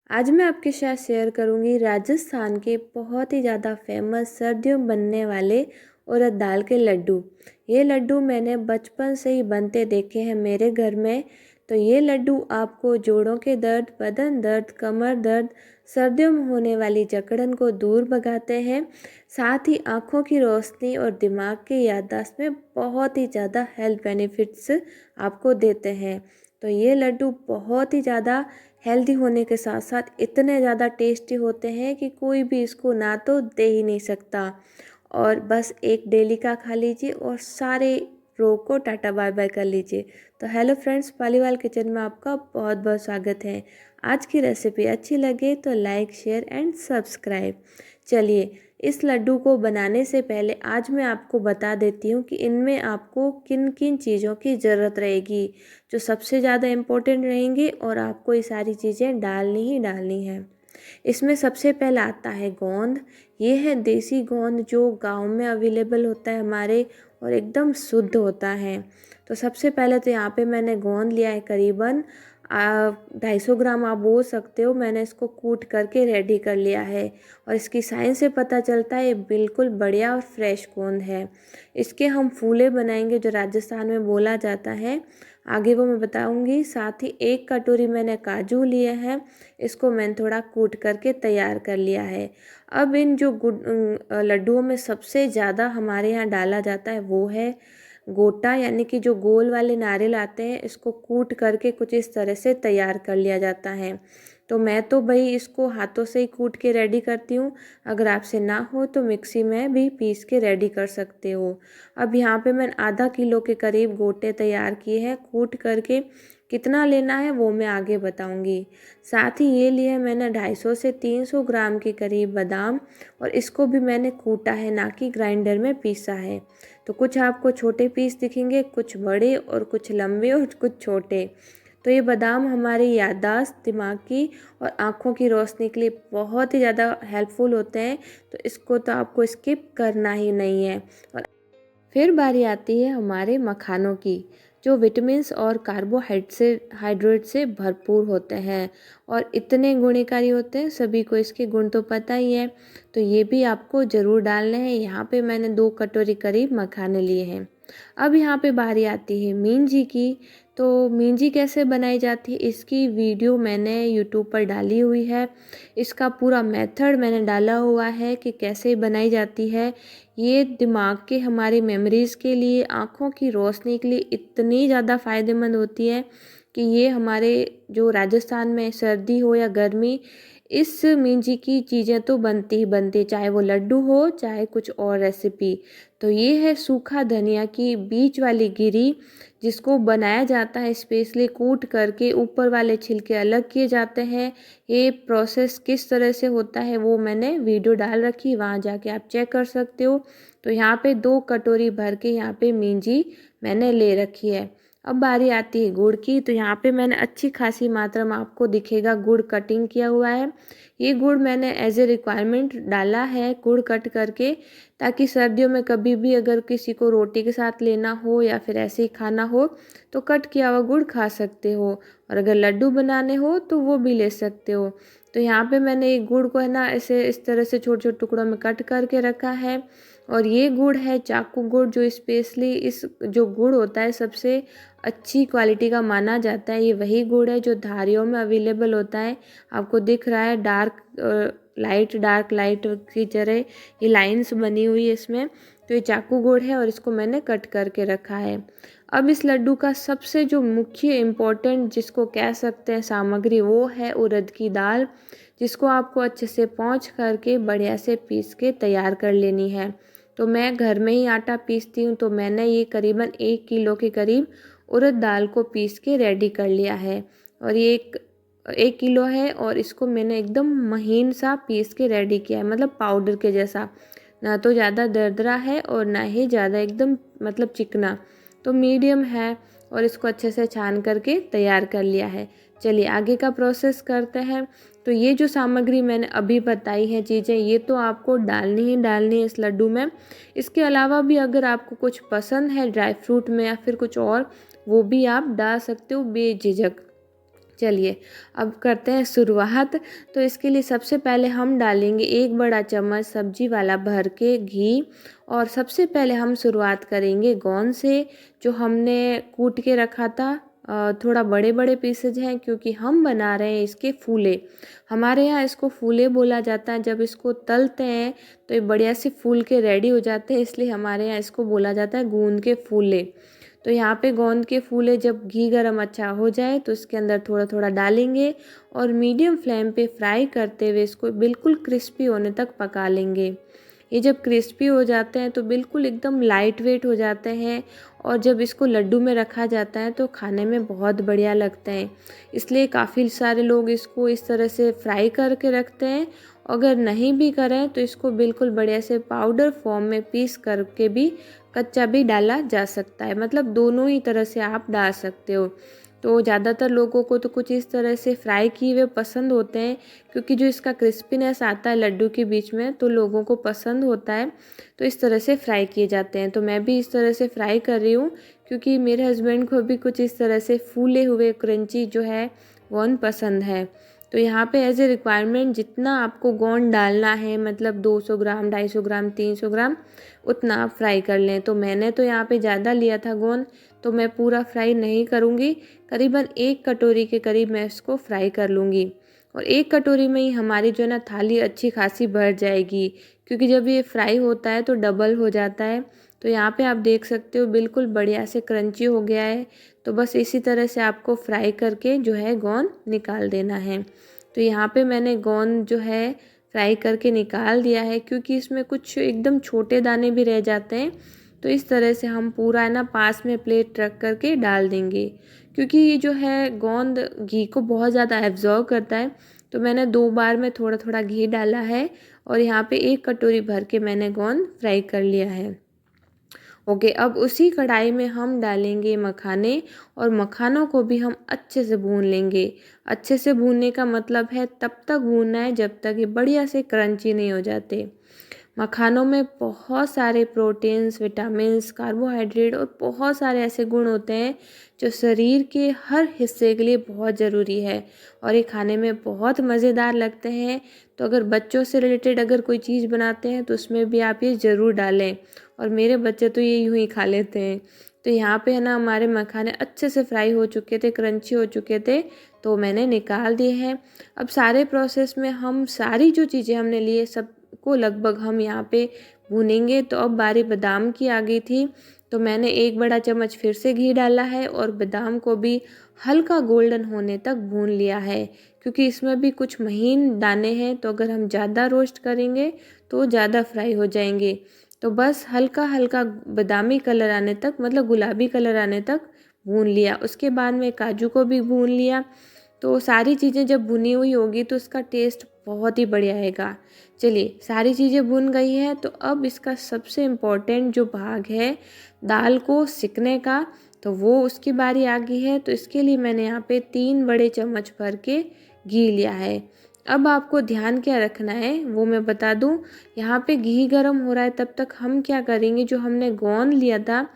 आज मैं आपके साथ शेयर करूंगी राजस्थान के बहुत ही ज़्यादा फेमस सर्दियों में बनने वाले उड़द दाल के लड्डू। ये लड्डू मैंने बचपन से ही बनते देखे हैं मेरे घर में। तो ये लड्डू आपको जोड़ों के दर्द, बदन दर्द, कमर दर्द, सर्दियों में होने वाली जकड़न को दूर भगाते हैं। साथ ही आँखों की रोशनी और दिमाग की याददाश्त में बहुत ही ज़्यादा हेल्थ बेनिफिट्स आपको देते हैं। तो ये लड्डू बहुत ही ज़्यादा हेल्दी होने के साथ साथ इतने ज़्यादा टेस्टी होते हैं कि कोई भी इसको ना तो दे ही नहीं सकता। और बस एक डेली का खा लीजिए और सारे रोग को टाटा बाय बाय कर लीजिए। तो हेलो फ्रेंड्स, पालीवाल किचन में आपका बहुत बहुत स्वागत है। आज की रेसिपी अच्छी लगे तो लाइक, शेयर एंड सब्सक्राइब। चलिए, इस लड्डू को बनाने से पहले आज मैं आपको बता देती हूँ कि इनमें आपको किन किन चीज़ों की ज़रूरत रहेगी, जो सबसे ज़्यादा इम्पोर्टेंट रहेंगी और आपको ये सारी चीज़ें डालनी ही डालनी है। इसमें सबसे पहले आता है गोंद। ये है देसी गोंद जो गांव में अवेलेबल होता है हमारे, और एकदम शुद्ध होता है। तो सबसे पहले तो यहाँ पे मैंने गोंद लिया है करीबन 250 ग्राम आप बोल सकते हो। मैंने इसको कूट करके रेडी कर लिया है और इसकी साइज़ से पता चलता है ये बिल्कुल बढ़िया और फ्रेश गोंद है। इसके हम फूले बनाएंगे जो राजस्थान में बोला जाता है, आगे वो मैं बताऊंगी। साथ ही 1 कटोरी मैंने काजू लिए हैं, इसको मैंने थोड़ा कूट करके तैयार कर लिया है। अब इन जो लड्डुओं में सबसे ज़्यादा हमारे यहाँ डाला जाता है वो है गोटा, यानी कि जो गोल वाले नारियल आते हैं, इसको कूट करके कुछ इस तरह से तैयार कर लिया जाता है। तो मैं तो भाई इसको हाथों से ही कूट के रेडी करती हूँ। अगर आपसे ना हो तो मिक्सी में भी पीस के रेडी कर सकते हो। अब यहाँ पे मैंने आधा किलो के करीब गोटे तैयार किए हैं कूट करके। कितना लेना है वो मैं आगे बताऊंगी। साथ ही ये लिए है मैंने 250 से 300 ग्राम के करीब बादाम, और इसको भी मैंने कूटा है, ना कि ग्राइंडर में पीसा है। तो कुछ आपको छोटे पीस दिखेंगे, कुछ बड़े और कुछ लंबे और कुछ छोटे। तो ये बादाम हमारी याददाश्त, दिमाग की और आँखों की रोशनी के लिए बहुत ही ज़्यादा हेल्पफुल होते हैं। तो इसको तो आपको स्किप करना ही नहीं है। और फिर बारी आती है हमारे मखानों की, जो विटामिन्स और हाइड्रेट से भरपूर होते हैं और इतने गुणकारी होते हैं। सभी को इसके गुण तो पता ही है, तो ये भी आपको ज़रूर डालने हैं। यहाँ पे मैंने 2 कटोरी करीब मखाने लिए हैं। अब यहाँ पे बारी आती है मींजी की। तो मींजी कैसे बनाई जाती है इसकी वीडियो मैंने यूट्यूब पर डाली हुई है। इसका पूरा मेथड मैंने डाला हुआ है कि कैसे बनाई जाती है। ये दिमाग के, हमारी मेमोरीज़ के लिए, आँखों की रोशनी के लिए इतनी ज़्यादा फ़ायदेमंद होती है कि ये हमारे जो राजस्थान में सर्दी हो या गर्मी, इस मिंजी की चीज़ें तो बनती ही बनती, चाहे वो लड्डू हो चाहे कुछ और रेसिपी। तो ये है सूखा धनिया की बीच वाली गिरी, जिसको बनाया जाता है स्पेशली कूट करके, ऊपर वाले छिलके अलग किए जाते हैं। ये प्रोसेस किस तरह से होता है वो मैंने वीडियो डाल रखी, वहाँ जाके आप चेक कर सकते हो। तो यहाँ पे 2 कटोरी भर के यहाँ पे मिंजी मैंने ले रखी है। अब बारी आती है गुड़ की। तो यहाँ पे मैंने अच्छी खासी मात्रा में, आपको दिखेगा, गुड़ कटिंग किया हुआ है। ये गुड़ मैंने एज ए रिक्वायरमेंट डाला है, गुड़ कट करके, ताकि सर्दियों में कभी भी अगर किसी को रोटी के साथ लेना हो या फिर ऐसे ही खाना हो तो कट किया हुआ गुड़ खा सकते हो, और अगर लड्डू बनाने हो तो वो भी ले सकते हो। तो यहाँ पे मैंने एक गुड़ को है ना ऐसे इस तरह से छोटे छोटे टुकड़ों में कट करके रखा है। और ये गुड़ है चाकू गुड़, जो स्पेशली इस जो गुड़ होता है सबसे अच्छी क्वालिटी का माना जाता है। ये वही गुड़ है जो धारियों में अवेलेबल होता है। आपको दिख रहा है डार्क लाइट की तरह ये लाइंस बनी हुई है इसमें। तो ये चाकू गुड़ है और इसको मैंने कट करके रखा है। अब इस लड्डू का सबसे जो मुख्य इम्पोर्टेंट, जिसको कह सकते हैं सामग्री, वो है उड़द की दाल, जिसको आपको अच्छे से पौंछ करके बढ़िया से पीस के तैयार कर लेनी है। तो मैं घर में ही आटा पीसती हूँ, तो मैंने ये करीबन 1 किलो के करीब उड़द दाल को पीस के रेडी कर लिया है। और ये 1 किलो है और इसको मैंने एकदम महीन सा पीस के रेडी किया है, मतलब पाउडर के जैसा, ना तो ज़्यादा दरदरा है और ना ही ज़्यादा एकदम मतलब चिकना, तो मीडियम है। और इसको अच्छे से छान करके तैयार कर लिया है। चलिए आगे का प्रोसेस करते हैं। तो ये जो सामग्री मैंने अभी बताई है चीज़ें, ये तो आपको डालनी ही डालनी है इस लड्डू में। इसके अलावा भी अगर आपको कुछ पसंद है ड्राई फ्रूट में या फिर कुछ और, वो भी आप डाल सकते हो बेझिझक। चलिए अब करते हैं शुरुआत। तो इसके लिए सबसे पहले हम डालेंगे 1 बड़ा चम्मच सब्जी वाला भर के घी। और सबसे पहले हम शुरुआत करेंगे गोंद से, जो हमने कूट के रखा था। थोड़ा बड़े बड़े पीसेज हैं क्योंकि हम बना रहे हैं इसके फूले। हमारे यहाँ इसको फूले बोला जाता है। जब इसको तलते हैं तो ये बढ़िया से फूल के रेडी हो जाते हैं, इसलिए हमारे यहाँ इसको बोला जाता है गूंद के फूले। तो यहाँ पे गोंद के फूले जब घी गरम अच्छा हो जाए तो इसके अंदर थोड़ा थोड़ा डालेंगे और मीडियम फ्लेम पे फ्राई करते हुए इसको बिल्कुल क्रिस्पी होने तक पका लेंगे। ये जब क्रिस्पी हो जाते हैं तो बिल्कुल एकदम लाइट वेट हो जाते हैं, और जब इसको लड्डू में रखा जाता है तो खाने में बहुत बढ़िया लगते हैं। इसलिए काफ़ी सारे लोग इसको इस तरह से फ्राई करके रखते हैं। अगर नहीं भी करें तो इसको बिल्कुल बढ़िया से पाउडर फॉर्म में पीस करके भी कच्चा भी डाला जा सकता है, मतलब दोनों ही तरह से आप डाल सकते हो। तो ज़्यादातर लोगों को तो कुछ इस तरह से फ्राई किए हुए पसंद होते हैं, क्योंकि जो इसका क्रिस्पीनेस आता है लड्डू के बीच में तो लोगों को पसंद होता है। तो इस तरह से फ्राई किए जाते हैं। तो मैं भी इस तरह से फ्राई कर रही हूँ, क्योंकि मेरे हस्बैंड को भी कुछ इस तरह से फूले हुए क्रंची जो है गोंद पसंद है। तो यहाँ पे एज ए रिक्वायरमेंट जितना आपको गोंद डालना है, मतलब 200 ग्राम, 250 ग्राम, 300 ग्राम, उतना आप फ्राई कर लें। तो मैंने तो यहाँ पे ज़्यादा लिया था गोंद, तो मैं पूरा फ्राई नहीं करूँगी। करीबन 1 कटोरी के करीब मैं इसको फ्राई कर लूँगी। और 1 कटोरी में ही हमारी जो है ना थाली अच्छी खासी भर जाएगी, क्योंकि जब ये फ्राई होता है तो डबल हो जाता है। तो यहाँ पे आप देख सकते हो बिल्कुल बढ़िया से क्रंची हो गया है। तो बस इसी तरह से आपको फ्राई करके जो है गोंद निकाल देना है। तो यहाँ पे मैंने गोंद जो है फ्राई करके निकाल दिया है, क्योंकि इसमें कुछ एकदम छोटे दाने भी रह जाते हैं। तो इस तरह से हम पूरा है ना पास में प्लेट रख करके डाल देंगे, क्योंकि ये जो है गोंद घी को बहुत ज़्यादा एब्जॉर्व करता है। तो मैंने 2 बार में थोड़ा थोड़ा घी डाला है, और यहाँ पे 1 कटोरी भर के मैंने गोंद फ्राई कर लिया है। ओके, अब उसी कढ़ाई में हम डालेंगे मखाने, और मखानों को भी हम अच्छे से भून लेंगे। अच्छे से भूनने का मतलब है तब तक भूनना है जब तक ये बढ़िया से क्रंची नहीं हो जाते। मखानों में बहुत सारे प्रोटीन्स, विटामिन्स, कार्बोहाइड्रेट और बहुत सारे ऐसे गुण होते हैं जो शरीर के हर हिस्से के लिए बहुत ज़रूरी है, और ये खाने में बहुत मज़ेदार लगते हैं। तो अगर बच्चों से रिलेटेड अगर कोई चीज़ बनाते हैं तो उसमें भी आप ये ज़रूर डालें, और मेरे बच्चे तो ये यूँ ही खा लेते हैं। तो यहाँ पे है ना हमारे मखाने अच्छे से फ्राई हो चुके थे, क्रंची हो चुके थे, तो मैंने निकाल दिए हैं। अब सारे प्रोसेस में हम सारी जो चीज़ें हमने लिए सब को लगभग हम यहाँ पे भूनेंगे। तो अब बारी बादाम की आ गई थी, तो मैंने 1 बड़ा चम्मच फिर से घी डाला है, और बादाम को भी हल्का गोल्डन होने तक भून लिया है, क्योंकि इसमें भी कुछ महीन दाने हैं। तो अगर हम ज़्यादा रोस्ट करेंगे तो ज़्यादा फ्राई हो जाएंगे। तो बस हल्का हल्का बादामी कलर आने तक, मतलब गुलाबी कलर आने तक भून लिया। उसके बाद में काजू को भी भून लिया। तो सारी चीज़ें जब भुनी हुई होगी तो इसका टेस्ट बहुत ही बढ़िया आएगा। चलिए, सारी चीज़ें भुन गई हैं, तो अब इसका सबसे इम्पोर्टेंट जो भाग है दाल को सिकने का, तो वो उसकी बारी आ गई है। तो इसके लिए मैंने यहाँ पे 3 बड़े चम्मच भर के घी लिया है। अब आपको ध्यान क्या रखना है वो मैं बता दूं। यहाँ पे घी गरम हो रहा है, तब तक हम क्या करेंगे, जो हमने गोंद लिया था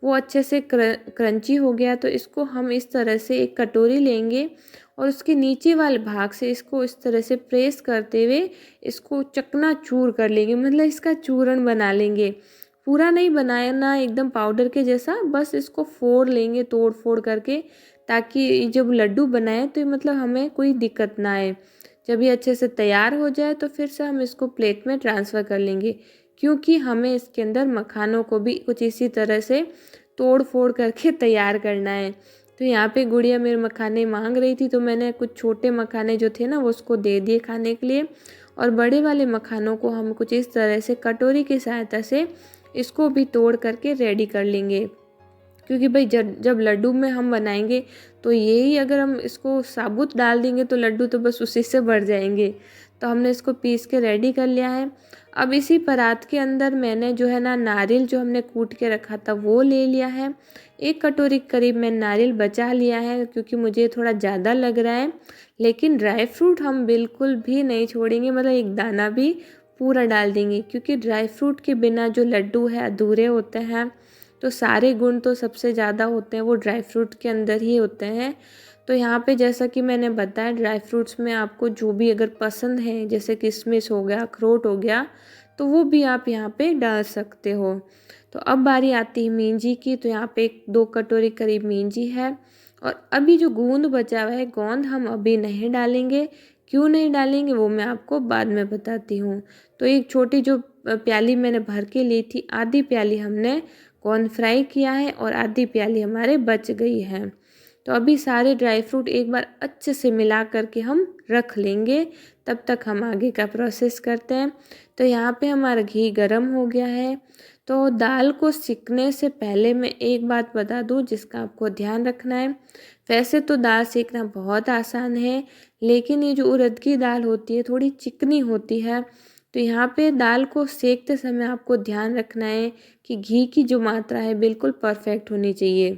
वो अच्छे से क्रंची हो गया। तो इसको हम इस तरह से एक कटोरी लेंगे, और उसके नीचे वाले भाग से इसको इस तरह से प्रेस करते हुए इसको चकनाचूर कर लेंगे, मतलब इसका चूरण बना लेंगे। पूरा नहीं बनाना एकदम पाउडर के जैसा, बस इसको फोड़ लेंगे तोड़ फोड़ करके, ताकि जब लड्डू बनाए तो मतलब हमें कोई दिक्कत ना आए। जब ये अच्छे से तैयार हो जाए तो फिर से हम इसको प्लेट में ट्रांसफ़र कर लेंगे, क्योंकि हमें इसके अंदर मखानों को भी कुछ इसी तरह से तोड़ फोड़ करके तैयार करना है। तो यहाँ पे गुड़िया मेरे मखाने मांग रही थी, तो मैंने कुछ छोटे मखाने जो थे ना वो उसको दे दिए खाने के लिए, और बड़े वाले मखानों को हम कुछ इस तरह से कटोरी की सहायता से इसको भी तोड़ करके रेडी कर लेंगे। क्योंकि भाई जब लड्डू में हम बनाएंगे तो यही अगर हम इसको साबुत डाल देंगे तो लड्डू तो बस उसी से भर जाएंगे। तो हमने इसको पीस के रेडी कर लिया है। अब इसी परात के अंदर मैंने जो है ना नारियल जो हमने कूट के रखा था वो ले लिया है। 1 कटोरी करीब मैं नारियल बचा लिया है, क्योंकि मुझे थोड़ा ज़्यादा लग रहा है। लेकिन ड्राई फ्रूट हम बिल्कुल भी नहीं छोड़ेंगे, मतलब एक दाना भी पूरा डाल देंगे, क्योंकि ड्राई फ्रूट के बिना जो लड्डू है अधूरे होते हैं। तो सारे गुण तो सबसे ज़्यादा होते हैं वो ड्राई फ्रूट के अंदर ही होते हैं। तो यहाँ पे जैसा कि मैंने बताया, ड्राई फ्रूट्स में आपको जो भी अगर पसंद है, जैसे किशमिश हो गया, अखरोट हो गया, तो वो भी आप यहाँ पे डाल सकते हो। तो अब बारी आती है मींजी की। तो यहाँ पे 2 कटोरी करीब मींजी है। और अभी जो गूंद बचा हुआ है, गोंद हम अभी नहीं डालेंगे। क्यों नहीं डालेंगे वो मैं आपको बाद में बताती हूँ। तो एक छोटी जो प्याली मैंने भर के ली थी, आधी प्याली हमने कॉर्न फ्राई किया है और आधी प्याली हमारे बच गई है। तो अभी सारे ड्राई फ्रूट एक बार अच्छे से मिला करके हम रख लेंगे। तब तक हम आगे का प्रोसेस करते हैं। तो यहाँ पे हमारा घी गरम हो गया है। तो दाल को सीखने से पहले मैं एक बात बता दूँ जिसका आपको ध्यान रखना है। वैसे तो दाल सीखना बहुत आसान है, लेकिन ये जो उड़द की दाल होती है थोड़ी चिकनी होती है। तो यहाँ पे दाल को सेकते समय आपको ध्यान रखना है कि घी की जो मात्रा है बिल्कुल परफेक्ट होनी चाहिए।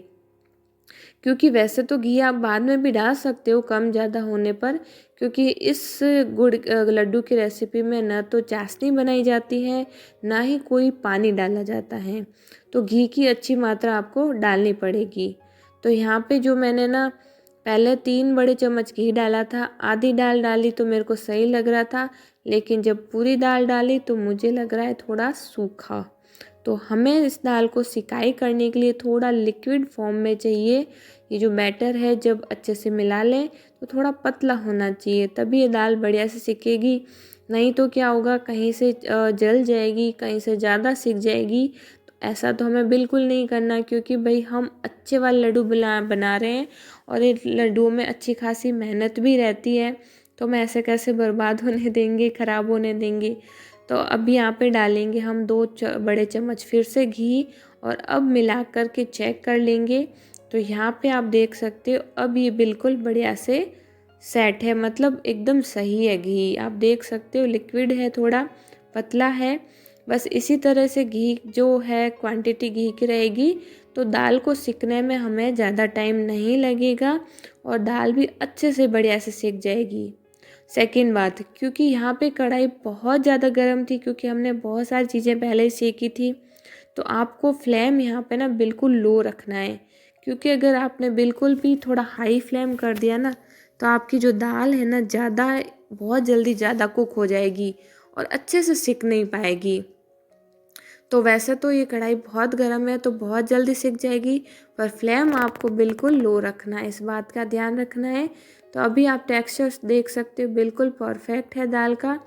क्योंकि वैसे तो घी आप बाद में भी डाल सकते हो कम ज़्यादा होने पर, क्योंकि इस लड्डू की रेसिपी में न तो चाशनी बनाई जाती है, ना ही कोई पानी डाला जाता है। तो घी की अच्छी मात्रा आपको डालनी पड़ेगी। तो यहाँ पे जो मैंने ना पहले 3 बड़े चम्मच घी डाला था, आधी दाल डाली तो मेरे को सही लग रहा था, लेकिन जब पूरी दाल डाली तो मुझे लग रहा है थोड़ा सूखा। तो हमें इस दाल को सिकाई करने के लिए थोड़ा लिक्विड फॉर्म में चाहिए। ये जो बैटर है जब अच्छे से मिला लें तो थोड़ा पतला होना चाहिए, तभी ये दाल बढ़िया से सिकेगी। नहीं तो क्या होगा, कहीं से जल जाएगी, कहीं से ज़्यादा सिक जाएगी। तो ऐसा तो हमें बिल्कुल नहीं करना, क्योंकि भाई हम अच्छे वाले लड्डू बना रहे हैं और ये लड्डुओं में अच्छी खासी मेहनत भी रहती है। तो हम ऐसे कैसे बर्बाद होने देंगे, ख़राब होने देंगे। तो अब यहाँ पे डालेंगे हम 2 बड़े चम्मच फिर से घी, और अब मिला कर के चेक कर लेंगे। तो यहाँ पे आप देख सकते हो अब ये बिल्कुल बढ़िया से सेट है, मतलब एकदम सही है। घी आप देख सकते हो लिक्विड है, थोड़ा पतला है। बस इसी तरह से घी जो है क्वांटिटी घी की रहेगी, तो दाल को सिकने में हमें ज़्यादा टाइम नहीं लगेगा और दाल भी अच्छे से बढ़िया से सिक जाएगी। सेकंड बात, क्योंकि यहाँ पे कढ़ाई बहुत ज़्यादा गर्म थी, क्योंकि हमने बहुत सारी चीज़ें पहले ही सेकी थी, तो आपको फ्लेम यहाँ पे ना बिल्कुल लो रखना है। क्योंकि अगर आपने बिल्कुल भी थोड़ा हाई फ्लेम कर दिया ना, तो आपकी जो दाल है ना बहुत जल्दी ज़्यादा कुक हो जाएगी और अच्छे से सिक नहीं पाएगी। तो वैसे तो ये कढ़ाई बहुत गर्म है तो बहुत जल्दी सिक जाएगी, पर फ्लेम आपको बिल्कुल लो रखना है, इस बात का ध्यान रखना है। तो अभी आप टेक्सचर देख सकते हो बिल्कुल परफेक्ट है दाल का।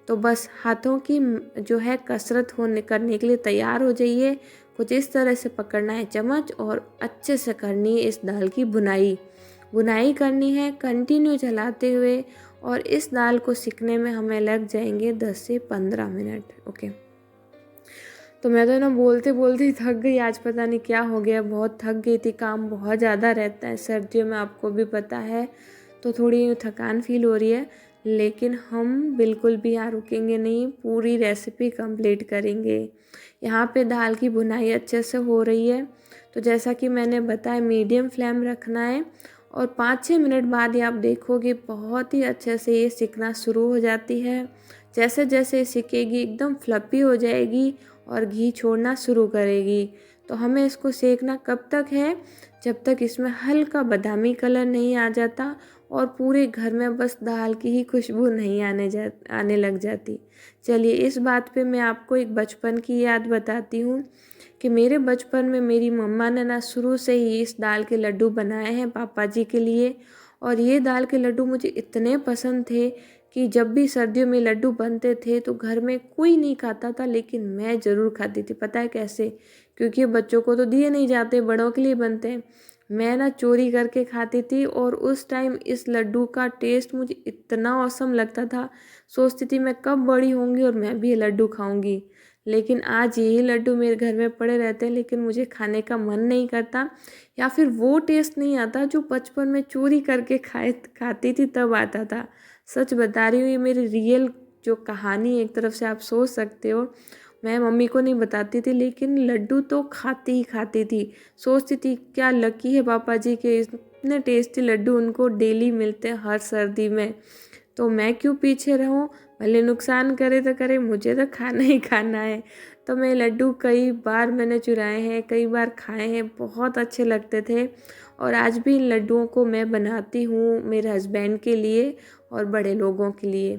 तो बस हाथों की जो है कसरत होने करने के लिए तैयार हो जाइए। कुछ इस तरह से पकड़ना है चम्मच और अच्छे से करनी है इस दाल की बुनाई करनी है कंटिन्यू चलाते हुए। और इस दाल को सिकने में हमें लग जाएंगे 10 से 15 मिनट। ओके, तो मैं तो ना बोलते बोलते ही थक गई आज, पता नहीं क्या हो गया, बहुत थक गई थी। काम बहुत ज़्यादा रहता है सर्दियों में, आपको भी पता है, तो थोड़ी थकान फील हो रही है। लेकिन हम बिल्कुल भी यहाँ रुकेंगे नहीं, पूरी रेसिपी कंप्लीट करेंगे। यहाँ पे दाल की भुनाई अच्छे से हो रही है। तो जैसा कि मैंने बताया मीडियम फ्लेम रखना है, और 5-6 मिनट बाद ही आप देखोगे बहुत ही अच्छे से ये सिकना शुरू हो जाती है। जैसे जैसे सिकेगी एकदम फ्लफी हो जाएगी और घी छोड़ना शुरू करेगी। तो हमें इसको सेकना कब तक है, जब तक इसमें हल्का बादामी कलर नहीं आ जाता और पूरे घर में बस दाल की ही खुशबू नहीं आने लग जाती। चलिए, इस बात पे मैं आपको एक बचपन की याद बताती हूँ कि मेरे बचपन में मेरी मम्मा ने ना शुरू से ही इस दाल के लड्डू बनाए हैं पापा जी के लिए। और ये दाल के लड्डू मुझे इतने पसंद थे कि जब भी सर्दियों में लड्डू बनते थे तो घर में कोई नहीं खाता था, लेकिन मैं ज़रूर खाती थी। पता है कैसे? क्योंकि बच्चों को तो दिए नहीं जाते, बड़ों के लिए बनते हैं। मैं ना चोरी करके खाती थी, और उस टाइम इस लड्डू का टेस्ट मुझे इतना औसम लगता था। सोचती थी मैं कब बड़ी होंगी और मैं भी ये लड्डू खाऊंगी। लेकिन आज यही लड्डू मेरे घर में पड़े रहते हैं, लेकिन मुझे खाने का मन नहीं करता, या फिर वो टेस्ट नहीं आता जो बचपन में चोरी करके खाती थी तब आता था। सच बता रही हूँ, ये मेरी रियल जो कहानी एक तरफ से आप सोच सकते हो। मैं मम्मी को नहीं बताती थी, लेकिन लड्डू तो खाती ही खाती थी। सोचती थी क्या लकी है पापा जी के इतने टेस्टी लड्डू उनको डेली मिलते हैं हर सर्दी में। तो मैं क्यों पीछे रहूं, भले नुकसान करे तो करे, मुझे तो खाना ही खाना है। तो मैं लड्डू कई बार मैंने चुराए हैं, कई बार खाए हैं, बहुत अच्छे लगते थे। और आज भी इन लड्डुओं को मैं बनाती हूँ मेरे हस्बैंड के लिए और बड़े लोगों के लिए।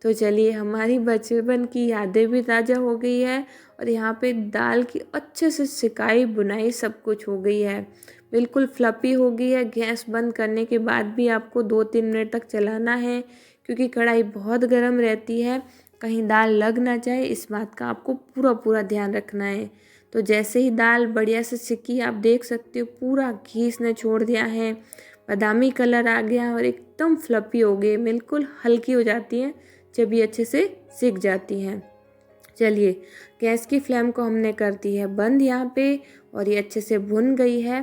तो चलिए, हमारी बचपन की यादें भी ताज़ा हो गई है और यहाँ पे दाल की अच्छे से सिकाई बुनाई सब कुछ हो गई है, बिल्कुल फ्लफ़ी हो गई है। गैस बंद करने के बाद भी आपको 2-3 मिनट तक चलाना है, क्योंकि कढ़ाई बहुत गर्म रहती है, कहीं दाल लग ना जाए, इस बात का आपको पूरा पूरा ध्यान रखना है। तो जैसे ही दाल बढ़िया से सिकी, आप देख सकते हो पूरा घी इसने छोड़ दिया है, बादामी कलर आ गया और एकदम फ्लफ़ी हो गई, बिल्कुल हल्की हो जाती है जब ये अच्छे से सिक जाती हैं। चलिए, गैस की फ्लेम को हमने कर दी है बंद यहाँ पे और ये अच्छे से भुन गई है।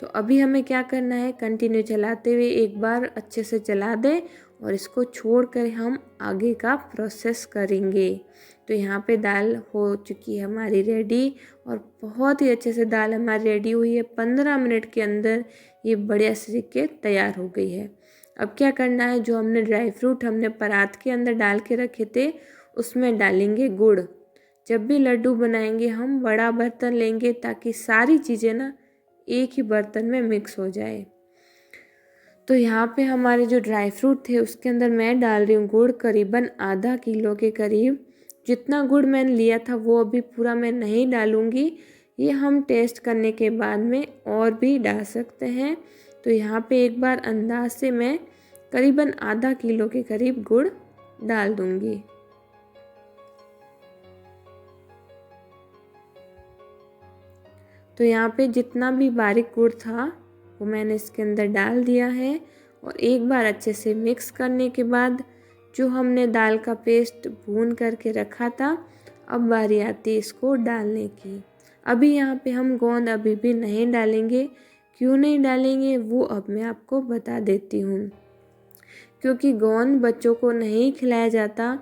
तो अभी हमें क्या करना है, कंटिन्यू चलाते हुए एक बार अच्छे से चला दें और इसको छोड़कर हम आगे का प्रोसेस करेंगे। तो यहाँ पे दाल हो चुकी है हमारी रेडी और बहुत ही अच्छे से दाल हमारी रेडी हुई है। 15 मिनट के अंदर ये बढ़िया से के तैयार हो गई है। अब क्या करना है, जो हमने ड्राई फ्रूट हमने परात के अंदर डाल के रखे थे उसमें डालेंगे गुड़। जब भी लड्डू बनाएंगे हम बड़ा बर्तन लेंगे ताकि सारी चीज़ें ना एक ही बर्तन में मिक्स हो जाए। तो यहाँ पे हमारे जो ड्राई फ्रूट थे उसके अंदर मैं डाल रही हूँ गुड़, करीबन आधा किलो के करीब। जितना गुड़ मैंने लिया था वो अभी पूरा मैं नहीं डालूँगी, ये हम टेस्ट करने के बाद में और भी डाल सकते हैं। तो यहाँ पे एक बार अंदाज से मैं करीबन आधा किलो के करीब गुड़ डाल दूँगी। तो यहाँ पे जितना भी बारीक गुड़ था वो मैंने इसके अंदर डाल दिया है और एक बार अच्छे से मिक्स करने के बाद जो हमने दाल का पेस्ट भून करके रखा था, अब बारी आती है इसको डालने की। अभी यहाँ पे हम गोंद अभी भी नहीं डालेंगे। क्यों नहीं डालेंगे वो अब मैं आपको बता देती हूँ। क्योंकि गोंद बच्चों को नहीं खिलाया जाता।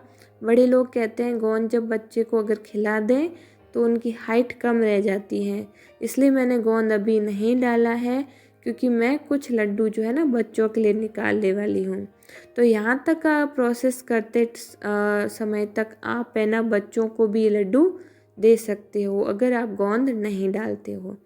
बड़े लोग कहते हैं गोंद जब बच्चे को अगर खिला दें तो उनकी हाइट कम रह जाती है, इसलिए मैंने गोंद अभी नहीं डाला है, क्योंकि मैं कुछ लड्डू जो है ना बच्चों के लिए निकालने वाली हूँ। तो यहाँ तक का प्रोसेस करते समय तक आप है ना बच्चों को भी लड्डू दे सकते हो अगर आप गोंद नहीं डालते हो।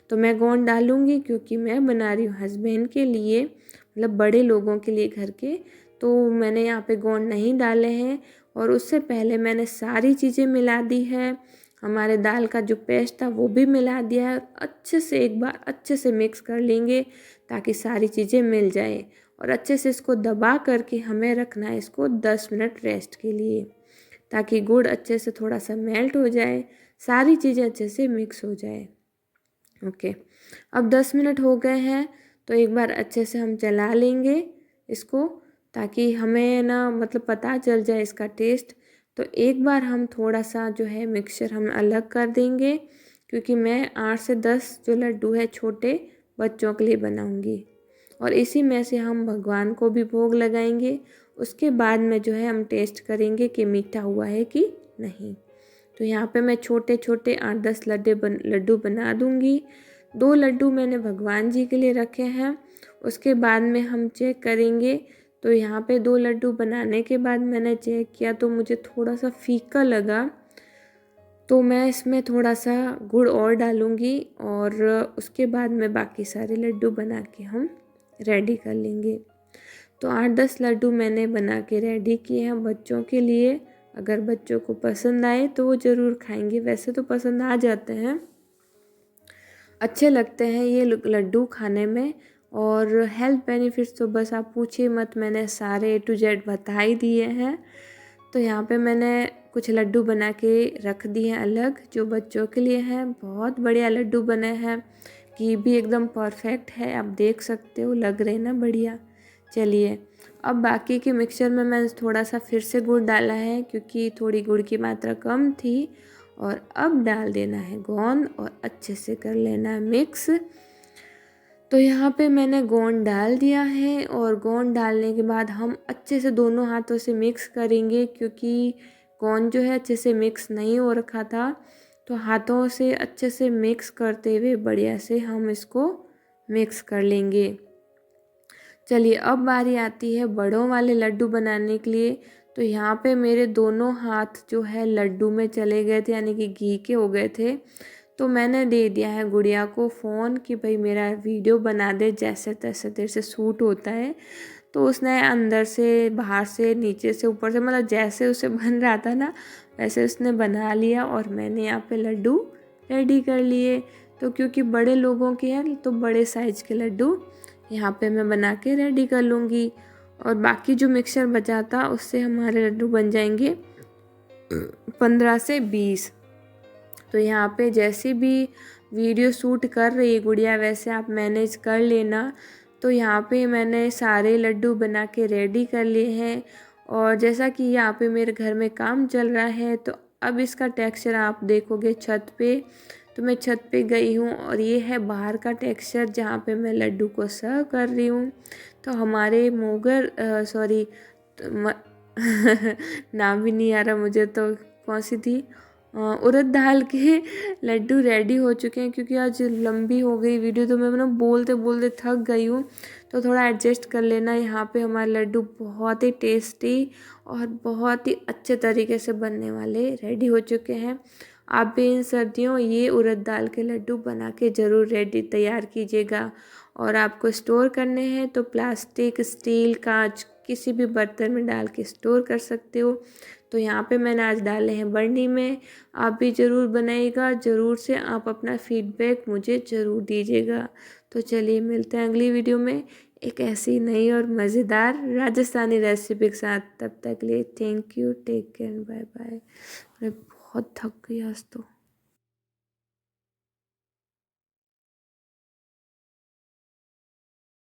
तो मैं गोंद डालूँगी क्योंकि मैं बना रही हूँ हस्बैंड के लिए, मतलब बड़े लोगों के लिए घर के। तो मैंने यहाँ पे गोंद नहीं डाले हैं और उससे पहले मैंने सारी चीज़ें मिला दी है। हमारे दाल का जो पेस्ट था वो भी मिला दिया है। अच्छे से एक बार अच्छे से मिक्स कर लेंगे ताकि सारी चीज़ें मिल जाए और अच्छे से इसको दबा करके हमें रखना है इसको 10 मिनट रेस्ट के लिए, ताकि गुड़ अच्छे से थोड़ा सा मेल्ट हो जाए, सारी चीज़ें अच्छे से मिक्स हो जाए। ओके, अब 10 मिनट हो गए हैं तो एक बार अच्छे से हम चला लेंगे इसको, ताकि हमें ना मतलब पता चल जाए इसका टेस्ट। तो एक बार हम थोड़ा सा जो है मिक्सचर हम अलग कर देंगे, क्योंकि मैं 8 से 10 जो लड्डू है छोटे बच्चों के लिए बनाऊंगी और इसी में से हम भगवान को भी भोग लगाएंगे। उसके बाद में जो है हम टेस्ट करेंगे कि मीठा हुआ है कि नहीं। तो यहाँ पे मैं छोटे छोटे 8-10 लड्डू बना दूंगी। 2 लड्डू मैंने भगवान जी के लिए रखे हैं, उसके बाद में हम चेक करेंगे। तो यहाँ पे 2 लड्डू बनाने के बाद मैंने चेक किया तो मुझे थोड़ा सा फीका लगा, तो मैं इसमें थोड़ा सा गुड़ और डालूँगी और उसके बाद में बाकी सारे लड्डू बना के हम रेडी कर लेंगे। तो 8-10 लड्डू मैंने बना के रेडी किए हैं बच्चों के लिए। अगर बच्चों को पसंद आए तो वो ज़रूर खाएंगे, वैसे तो पसंद आ जाते हैं, अच्छे लगते हैं ये लड्डू खाने में। और हेल्थ बेनिफिट्स तो बस आप पूछिए मत, मैंने सारे A to Z बता ही दिए हैं। तो यहाँ पे मैंने कुछ लड्डू बना के रख दिए हैं अलग, जो बच्चों के लिए हैं। बहुत बढ़िया लड्डू बने हैं, घी भी एकदम परफेक्ट है, आप देख सकते हो, लग रहे ना बढ़िया। चलिए, अब बाकी के मिक्सचर में मैंने थोड़ा सा फिर से गुड़ डाला है क्योंकि थोड़ी गुड़ की मात्रा कम थी। और अब डाल देना है गोंद और अच्छे से कर लेना है मिक्स। तो यहाँ पे मैंने गोंद डाल दिया है और गोंद डालने के बाद हम अच्छे से दोनों हाथों से मिक्स करेंगे, क्योंकि गोंद जो है अच्छे से मिक्स नहीं हो रखा था। तो हाथों से अच्छे से मिक्स करते हुए बढ़िया से हम इसको मिक्स कर लेंगे। चलिए, अब बारी आती है बड़ों वाले लड्डू बनाने के लिए। तो यहाँ पे मेरे दोनों हाथ जो है लड्डू में चले गए थे, यानी कि घी के हो गए थे। तो मैंने दे दिया है गुड़िया को फ़ोन कि भाई मेरा वीडियो बना दे, जैसे तैसे तेरे से सूट होता है। तो उसने अंदर से, बाहर से, नीचे से, ऊपर से, मतलब जैसे उसे बन रहा था ना वैसे उसने बना लिया। और मैंने यहाँ पे लड्डू रेडी कर लिए। तो क्योंकि बड़े लोगों के हैं तो बड़े साइज़ के लड्डू यहाँ पे मैं बना के रेडी कर लूँगी। और बाकी जो मिक्सचर बचा था उससे हमारे लड्डू बन जाएंगे 15 से 20। तो यहाँ पे जैसी भी वीडियो शूट कर रही है गुड़िया वैसे आप मैनेज कर लेना। तो यहाँ पे मैंने सारे लड्डू बना के रेडी कर लिए हैं। और जैसा कि यहाँ पे मेरे घर में काम चल रहा है तो अब इसका टेक्सचर आप देखोगे छत पे। तो मैं छत पे गई हूँ और ये है बाहर का टेक्सचर जहाँ पे मैं लड्डू को सर्व कर रही हूँ। तो हमारे मोगर सॉरी नाम भी नहीं आ रहा मुझे, तो कौन सी थी, उड़द दाल के लड्डू रेडी हो चुके हैं। क्योंकि आज लंबी हो गई वीडियो तो मैं ना बोलते बोलते थक गई हूँ, तो थोड़ा एडजस्ट कर लेना। यहाँ पे हमारे लड्डू बहुत ही टेस्टी और बहुत ही अच्छे तरीके से बनने वाले रेडी हो चुके हैं। आप भी इन सर्दियों ये उड़द दाल के लड्डू बना के ज़रूर रेडी तैयार कीजिएगा। और आपको स्टोर करने हैं तो प्लास्टिक, स्टील, कांच किसी भी बर्तन में डाल के स्टोर कर सकते हो। तो यहाँ पे मैंने आज डाले हैं बर्नी में। आप भी ज़रूर बनाइएगा, ज़रूर से आप अपना फीडबैक मुझे ज़रूर दीजिएगा। तो चलिए मिलते हैं अगली वीडियो में एक ऐसी नई और मज़ेदार राजस्थानी रेसिपी के साथ। तब तक के लिए thank you, take care, bye bye. मैं बहुत थक गई आज तो।